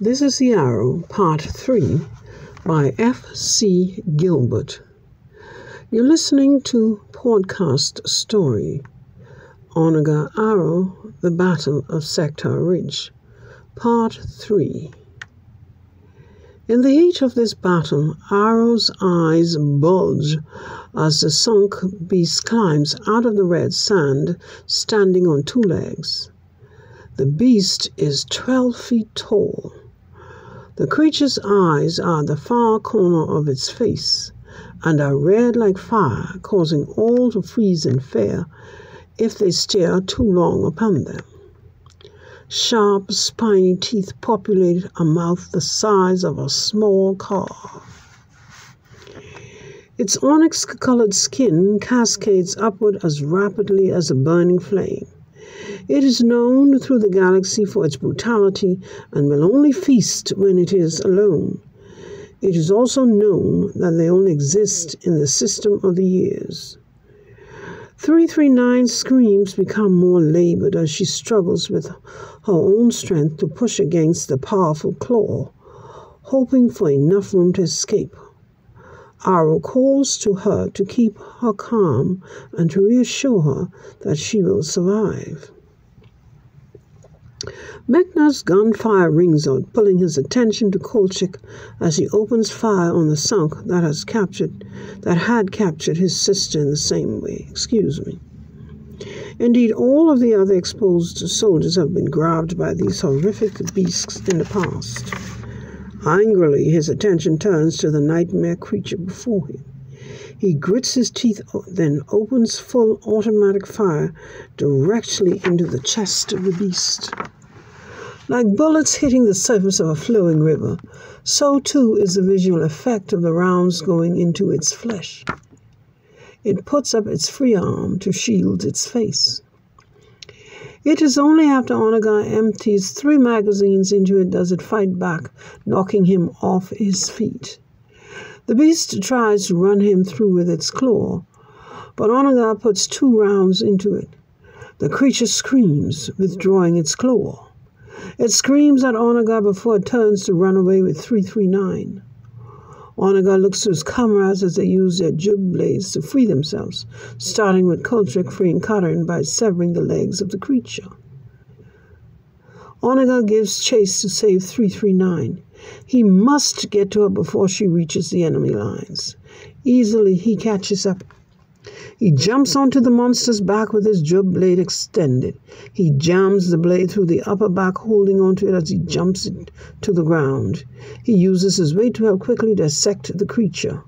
This is The Arrow, Part 3, by F.C. Gilbert. You're listening to Podcast Story, Monikka Arrow, The Battle of Sector Ridge, Part 3. In the heat of this battle, Arrow's eyes bulge as the sunk beast climbs out of the red sand, standing on two legs. The beast is 12 feet tall. The creature's eyes are at the far corner of its face and are red like fire, causing all to freeze in fear if they stare too long upon them. Sharp, spiny teeth populate a mouth the size of a small car. Its onyx-colored skin cascades upward as rapidly as a burning flame. It is known through the galaxy for its brutality and will only feast when it is alone. It is also known that they only exist in the system of the years. 339's screams become more labored as she struggles with her own strength to push against the powerful claw, hoping for enough room to escape. Arrow calls to her to keep her calm and to reassure her that she will survive. Mechna's gunfire rings out, pulling his attention to Kolchak as he opens fire on the sunk that had captured his sister in the same way. Indeed, all of the other exposed soldiers have been grabbed by these horrific beasts in the past. Angrily, his attention turns to the nightmare creature before him. He grits his teeth, then opens full automatic fire directly into the chest of the beast. Like bullets hitting the surface of a flowing river, so too is the visual effect of the rounds going into its flesh. It puts up its free arm to shield its face. It is only after Monikka empties 3 magazines into it does it fight back, knocking him off his feet. The beast tries to run him through with its claw, but Monikka puts 2 rounds into it. The creature screams, withdrawing its claw. It screams at Monikka before it turns to run away with 339. Monikka looks to his comrades as they use their jib blades to free themselves, starting with Kolchak freeing Karin by severing the legs of the creature. Monikka gives chase to save 339. He must get to her before she reaches the enemy lines. Easily, he catches up. He jumps onto the monster's back with his jib blade extended. He jams the blade through the upper back, holding onto it as he jumps it to the ground. He uses his weight to help quickly dissect the creature.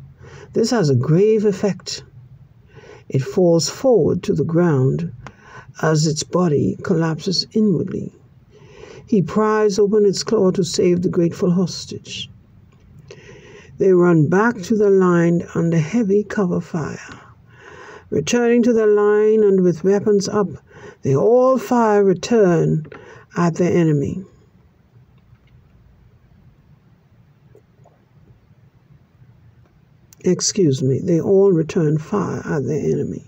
This has a grave effect. It falls forward to the ground as its body collapses inwardly. He pries open its claw to save the grateful hostage. They run back to the line under heavy cover fire. Returning to the line and with weapons up, they all fire return at the enemy. They all return fire at the enemy.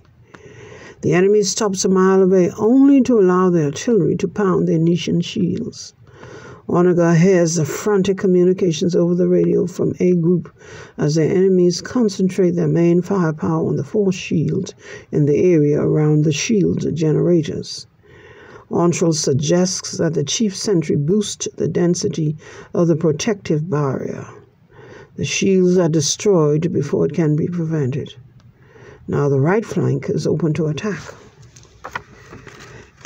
The enemy stops a mile away only to allow the artillery to pound their Nishan shields. Monikka hears the frantic communications over the radio from A Group as their enemies concentrate their main firepower on the force shield in the area around the shield generators. Ontral suggests that the chief sentry boost the density of the protective barrier. The shields are destroyed before it can be prevented. Now the right flank is open to attack.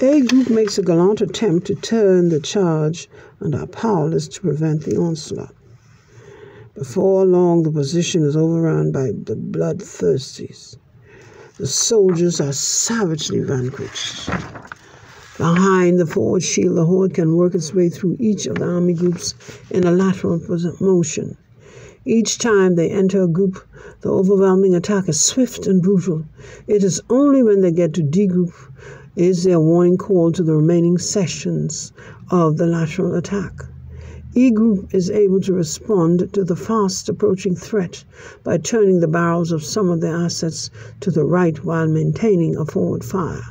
A Group makes a gallant attempt to turn the charge and are powerless to prevent the onslaught. Before long, the position is overrun by the bloodthirsties. The soldiers are savagely vanquished. Behind the forward shield, the horde can work its way through each of the army groups in a lateral motion. Each time they enter a group, the overwhelming attack is swift and brutal. It is only when they get to D Group is there a warning call to the remaining sections of the lateral attack. E Group is able to respond to the fast approaching threat by turning the barrels of some of their assets to the right while maintaining a forward fire.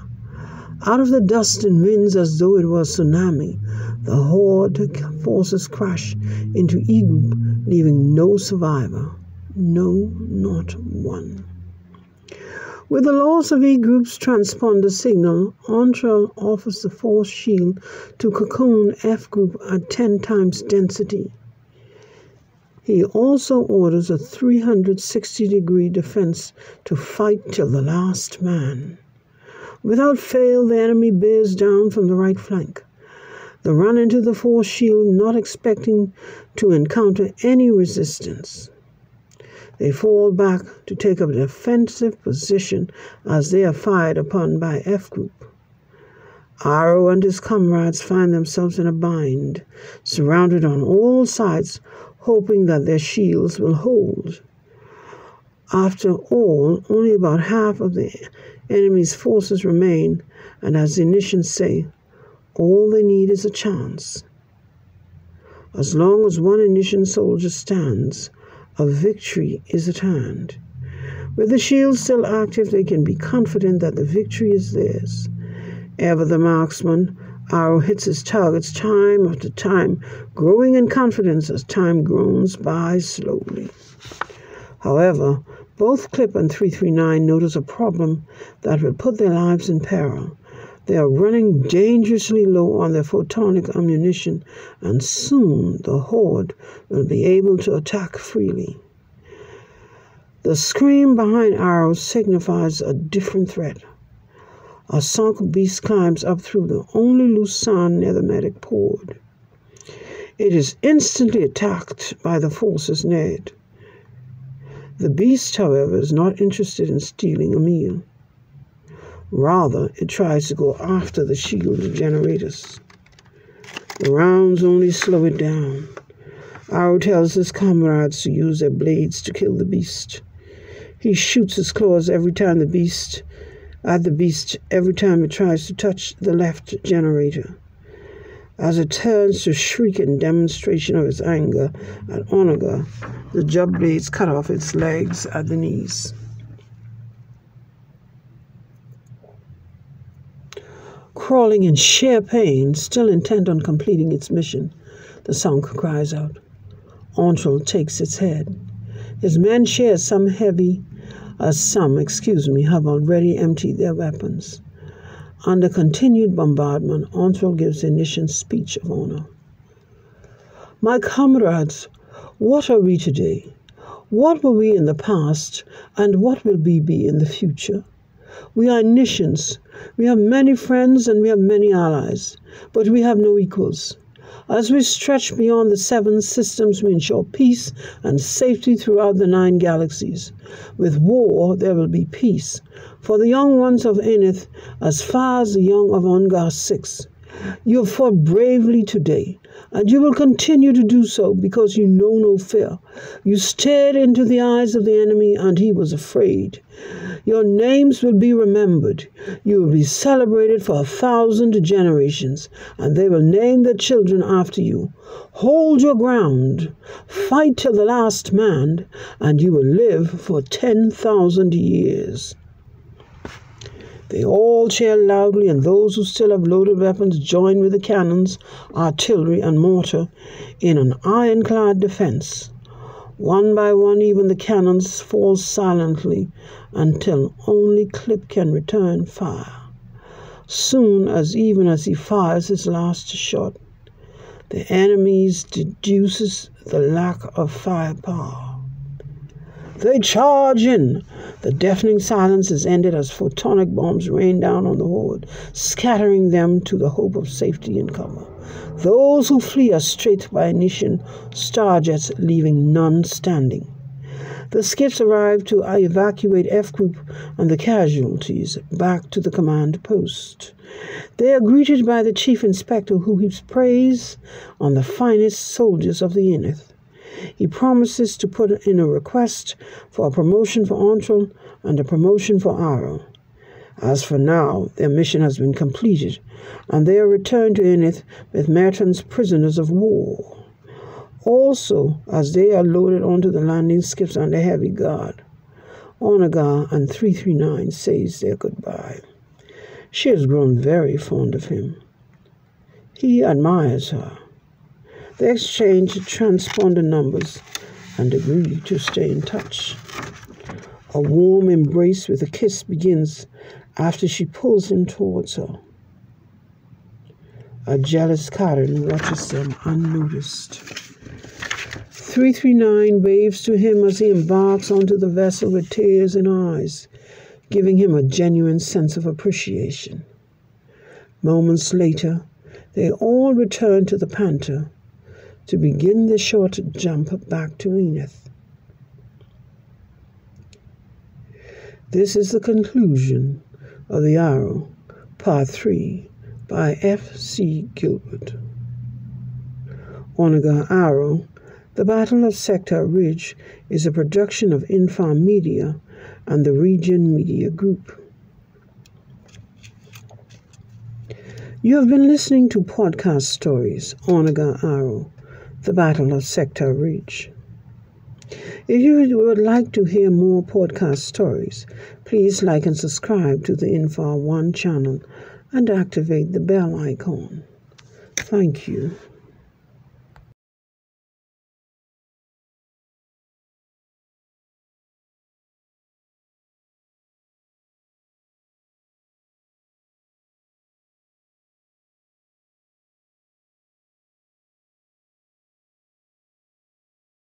Out of the dust and winds as though it was tsunami, the horde forces crash into E Group, leaving no survivor. No, not one. With the loss of E Group's transponder signal, Entrell offers the force shield to cocoon F Group at 10 times density. He also orders a 360-degree defense to fight till the last man. Without fail, the enemy bears down from the right flank. They run into the force shield, not expecting to encounter any resistance. They fall back to take up a defensive position as they are fired upon by F Group. Arrow and his comrades find themselves in a bind, surrounded on all sides, hoping that their shields will hold. After all, only about half of the enemy's forces remain, and as the Enithians say, all they need is a chance. As long as one Enithian soldier stands, a victory is at hand. With the shield still active, they can be confident that the victory is theirs. Ever the marksman, Arrow hits his targets time after time, growing in confidence as time groans by slowly. However, both Clip and 339 notice a problem that will put their lives in peril. They are running dangerously low on their photonic ammunition, and soon the horde will be able to attack freely. The scream behind Arrow signifies a different threat. A sunk beast climbs up through the only loose sand near the medic poured. It is instantly attacked by the forces near it. The beast, however, is not interested in stealing a meal. Rather, it tries to go after the shield generators. The rounds only slow it down. Arrow tells his comrades to use their blades to kill the beast. He shoots his claws every time the beast it tries to touch the left generator. As it turns to shriek in demonstration of its anger at Onaga, the jub blades cut off its legs at the knees. Crawling in sheer pain, still intent on completing its mission, the Sunk cries out. Entrell takes its head. His men share some have already emptied their weapons. Under continued bombardment, Entrell gives the Enithian speech of honor. My comrades, what are we today? What were we in the past, and what will we be in the future? We are Enithians. We have many friends and we have many allies, but we have no equals. As we stretch beyond the 7 systems, we ensure peace and safety throughout the 9 galaxies. With war, there will be peace. For the young ones of Enith, as far as the young of Ongar 6, you have fought bravely today, and you will continue to do so because you know no fear. You stared into the eyes of the enemy, and he was afraid. Your names will be remembered. You will be celebrated for 1,000 generations, and they will name their children after you. Hold your ground. Fight till the last man, and you will live for 10,000 years. They all cheer loudly, and those who still have loaded weapons join with the cannons, artillery, and mortar in an ironclad defense. One by one, even the cannons fall silently until only Clip can return fire. Soon, even as he fires his last shot, the enemy deduces the lack of firepower. They charge in. The deafening silence is ended as photonic bombs rain down on the horde, scattering them to the hope of safety and cover. Those who flee are straight by Enithian starjets, leaving none standing. The skiffs arrive to evacuate F Group and the casualties back to the command post. They are greeted by the chief inspector, who heaps praise on the finest soldiers of the Enith. He promises to put in a request for a promotion for Entrell and a promotion for Arrow. As for now, their mission has been completed, and they are returned to Enith with Merton's prisoners of war. Also, as they are loaded onto the landing skiffs under heavy guard, Onaga and 339 says their goodbye. She has grown very fond of him. He admires her. They exchange transponder numbers and agree to stay in touch. A warm embrace with a kiss begins after she pulls him towards her. A jealous Karen watches them unnoticed. 339 waves to him as he embarks onto the vessel with tears in eyes, giving him a genuine sense of appreciation. Moments later, they all return to the Panther to begin the short jump back to Enith. This is the conclusion of The Arrow, Part 3, by F.C. Gilbert. Monikka Arrow, The Battle of Sector Ridge is a production of Infar Media and the Region Media Group. You have been listening to podcast stories, Monikka Arrow, The Battle of Sector Ridge. If you would like to hear more podcast stories, please like and subscribe to the Infar One channel and activate the bell icon. Thank you.